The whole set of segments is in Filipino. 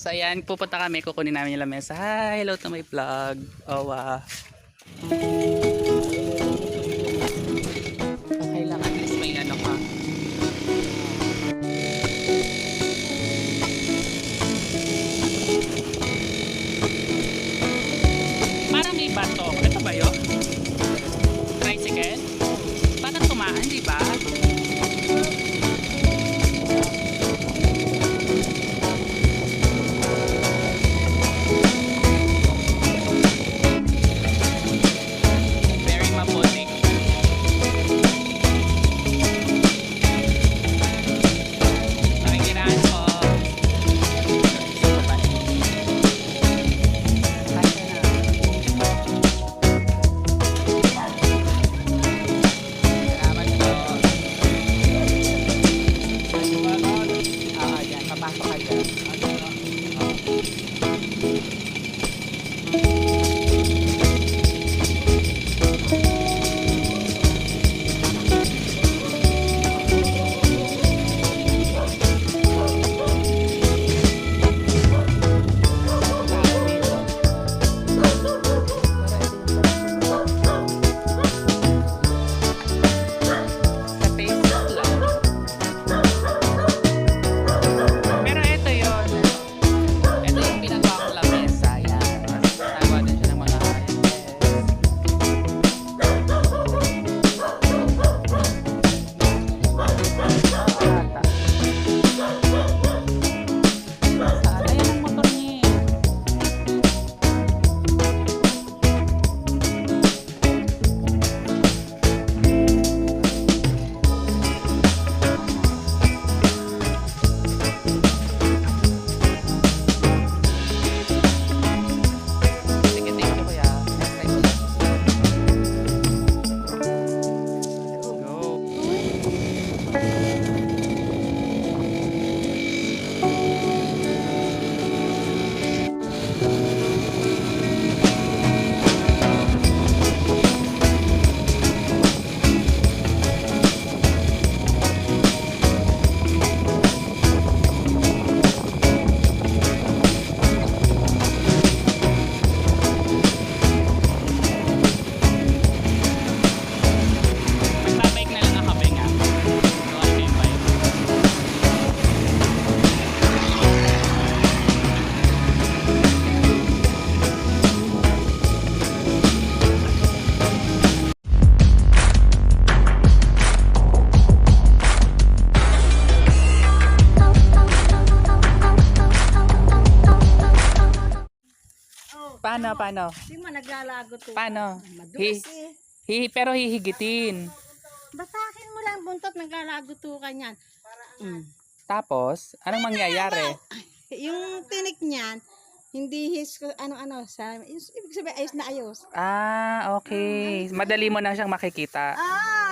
So ayan, pupunta kami, kukunin namin yung lamesa. Hi, hello to my vlog. Owa. Okay lang, at least may ano ka. Parang may bato. Ito ba yun? Tricycle? Parang tumaan, di ba? Very maputik. Nakikiraan ko. Salamat po. Dyan. Papasok ka dyan. Sa Facebook lang. Pero ito yun. Ito yung pinagawa kong lamesa. Yan. Nagawa din siya ng mga bata. Saan? Ayan ang motor niya. Sige, thank you kuya. Next time ulit. Let's go. Magbabike na lang ako, Benga. So, ano yung bike? Paano, paano? Hindi mo naglalago to. Paano? Madulas eh. Pero hihigitin. Batakin mo lang buntot, naglalago to kanyan. Tapos, anong mangyayari? Yung tinik niyan, hindi his ano-ano. Ibig sabihin, ayos na ayos. Ah, okay. Madali mo na siyang makikita.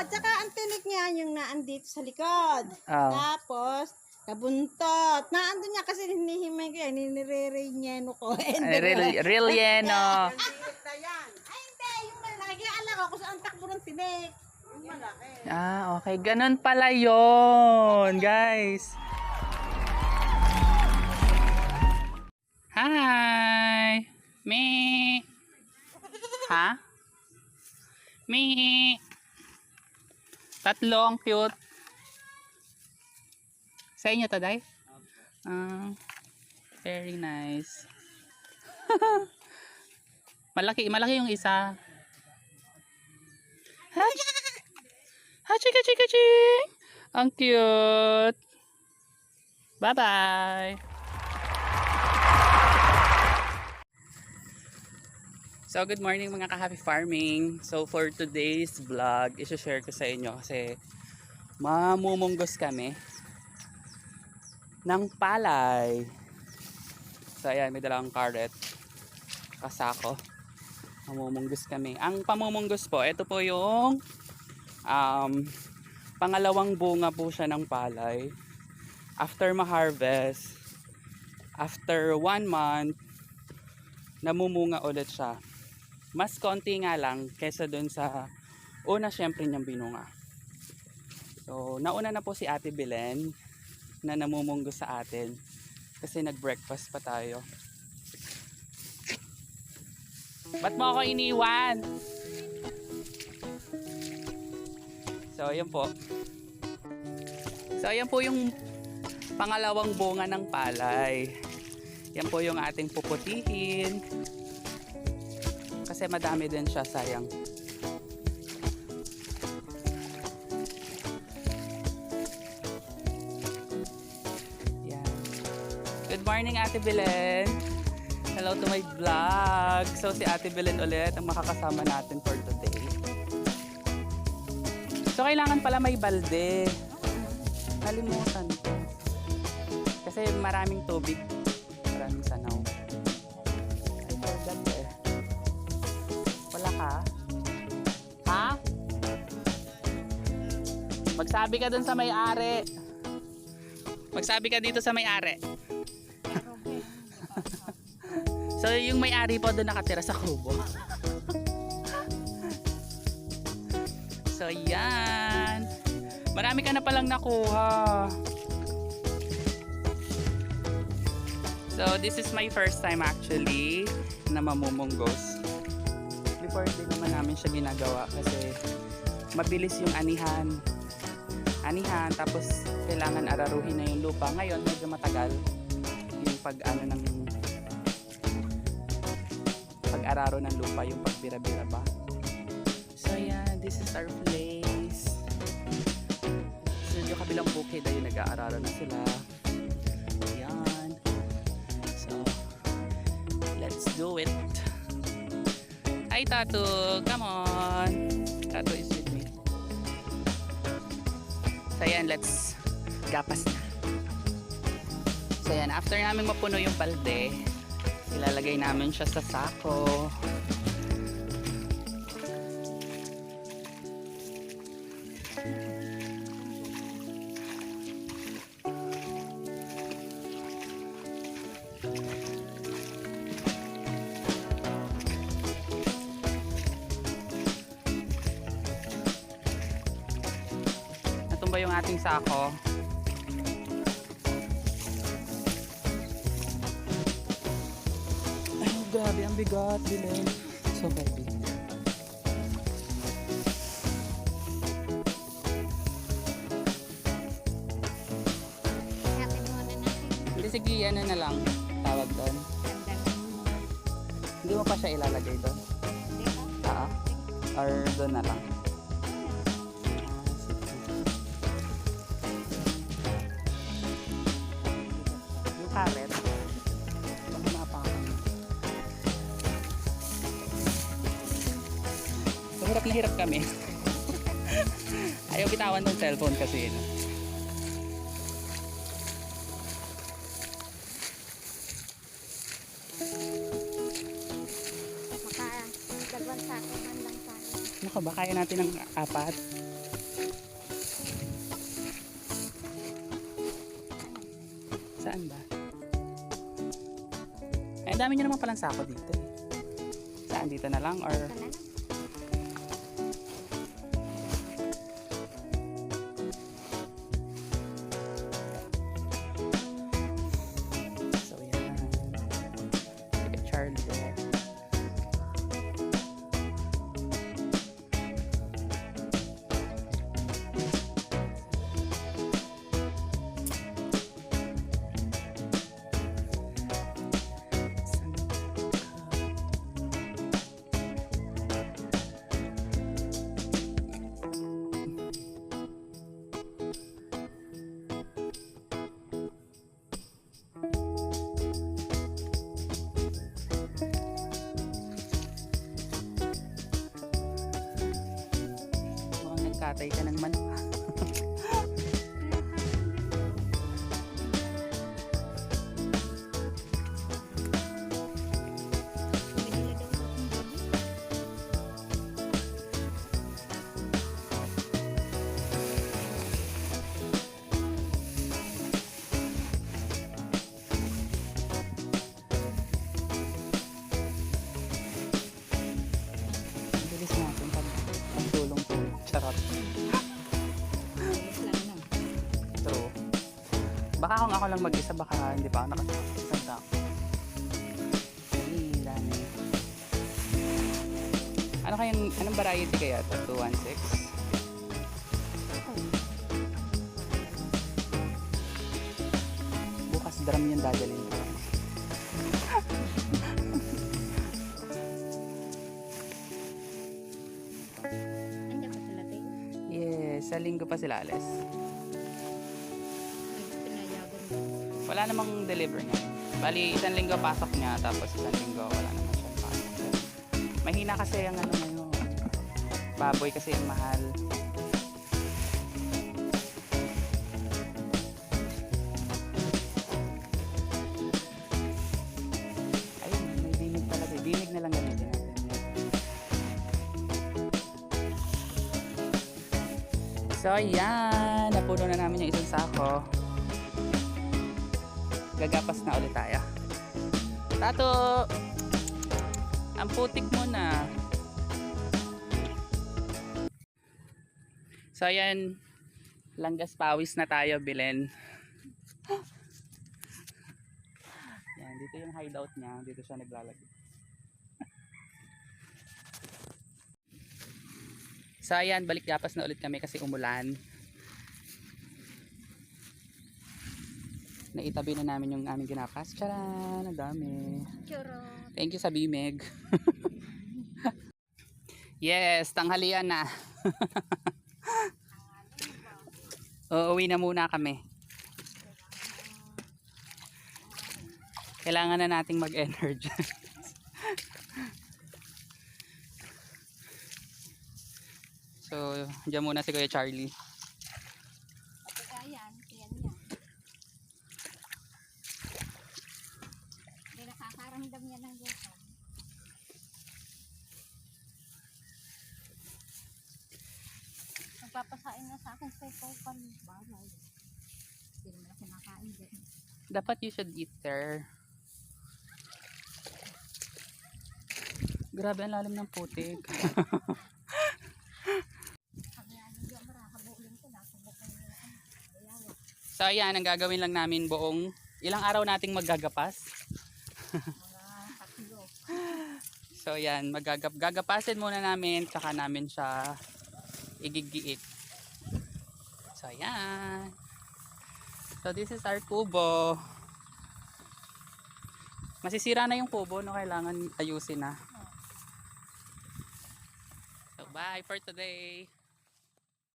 Tsaka ang tinik niya, yung naandito sa likod. Oh. Tapos, kabuntot. Naandun niya kasi hinihimay ko yan, nire-relleno ko. Relleno. Ay, hindi, yung malaki. Alam ko kung saan takbo ng tinik. Yung malaki. Ah, okay. Ganun pala yun, guys. Hi! Me! Ha? Me! Tatlo, ang cute. Sa inyo to, Day? Very nice. malaki yung isa. Chika chika ching! Ang cute. Bye-bye! So, good morning mga ka-happy farming. So, for today's vlog, isi-share ko sa inyo kasi mamumunggos kami ng palay. So, ayan, may dalang karet. Kasako. Mamumunggos kami. Ang pamumunggos po, ito po yung pangalawang bunga po siya ng palay. After ma-harvest, after 1 month, namumunga ulit siya. Mas konti nga lang kesa dun sa una syempre niyang binunga. So, nauna na po si Ate Belen na namumunggo sa atin. Kasi nag-breakfast pa tayo. Ba't mo ako iniwan? So, ayan po. So, ayan po yung pangalawang bunga ng palay. Yan po yung ating puputihin. Kasi madami din siya, sayang. Good morning, Ate Belen. Hello to my vlog. So, si Ate Belen ulit ang makakasama natin for today. So, kailangan pala may balde. Nalimutan ko. Kasi maraming tubig. Maraming sanaw. I forgot eh. Wala ka? Ha? Magsabi ka dun sa may-ari. Magsabi ka dito sa may-ari. So yung may-ari po doon nakatira sa kubo. So yan. Marami ka na palang nakuha. So this is my first time actually na mamumunggos. Before din naman namin siya ginagawa kasi mabilis yung anihan. Tapos kailangan araruhin na yung lupa. Ngayon medyo matagal yung pag-ano ng pag-araro ng lupa, yung pagbira-bira ba. So yeah, this is our place. So yung kabilang bukid ay nag-aararo na sila. Ayan. So let's do it. Hi Tatu, come on. Tatu is with me. So yan, let's gapas na. So yan, after namin mapuno yung balde, ilalagay namin siya sa sako. Natumba yung ating sako. Grabe, ang bigat, Bilen. So heavy. Hindi, sige, ano na lang tawag doon. Hindi mo pa siya ilalagay doon? Or doon na lang? Yung carrot. Hirap na hirap kami. Ayaw bitawan ng cellphone kasi. Dalawang sako man lang tayo. Ano ka ba? Kaya natin ng 4? Saan ba? Ay, dami nyo naman palang sako dito eh. Saan? Dito na lang? Or... Katay ka ng manok. Bilis natin pag tulong-tulong. Charot. ako lang mag-isa, baka hindi pa ako nakasasanda. Ay, dami. Anong variety kaya ito? 216? Bukas drum yung dadalhin ko. Andiyan pa sila tayo. Yes, sa linggo pa sila alis. Pinayagon. Wala namang deliver niya. Bali, isang linggo pasok niya, tapos isang linggo wala naman siya pasok. Mahina kasi ang ano ngayon. Baboy kasi yung mahal. Ayun, may dinig talaga. Dinig na lang gamitin natin. So, ayan. Napuno na namin yung isang sako. Gagapas na ulit tayo. Tato! Ang putik mo na. So, ayan. Langgas pawis na tayo, Bilen. Yan, dito yung hideout niya. Dito siya naglalagay. So, ayan. Balik gapas na ulit kami kasi umulan. Naitabi na namin yung aming ginapas. Charan! Ang dami. Thank you sa Bimeg. Yes, tanghalian na. Uuwi na muna kami. Kailangan na nating mag-energize. So, dyan muna si Kuya Charlie. Ayan, yan. Hindi nakakaramdam yan ng gutom. Magpapasain na sa akin sa ito palibagay. Hindi naman ako nakain din. Dapat you should eat there. Grabe ang lalim ng putik. So ayan, ang gagawin lang namin buong ilang araw nating maggagapas. So ayan, gagapasin muna namin, tsaka namin siya igigiit. So ayan. So this is our kubo. Masisira na yung kubo, no? Kailangan ayusin na. So bye for today.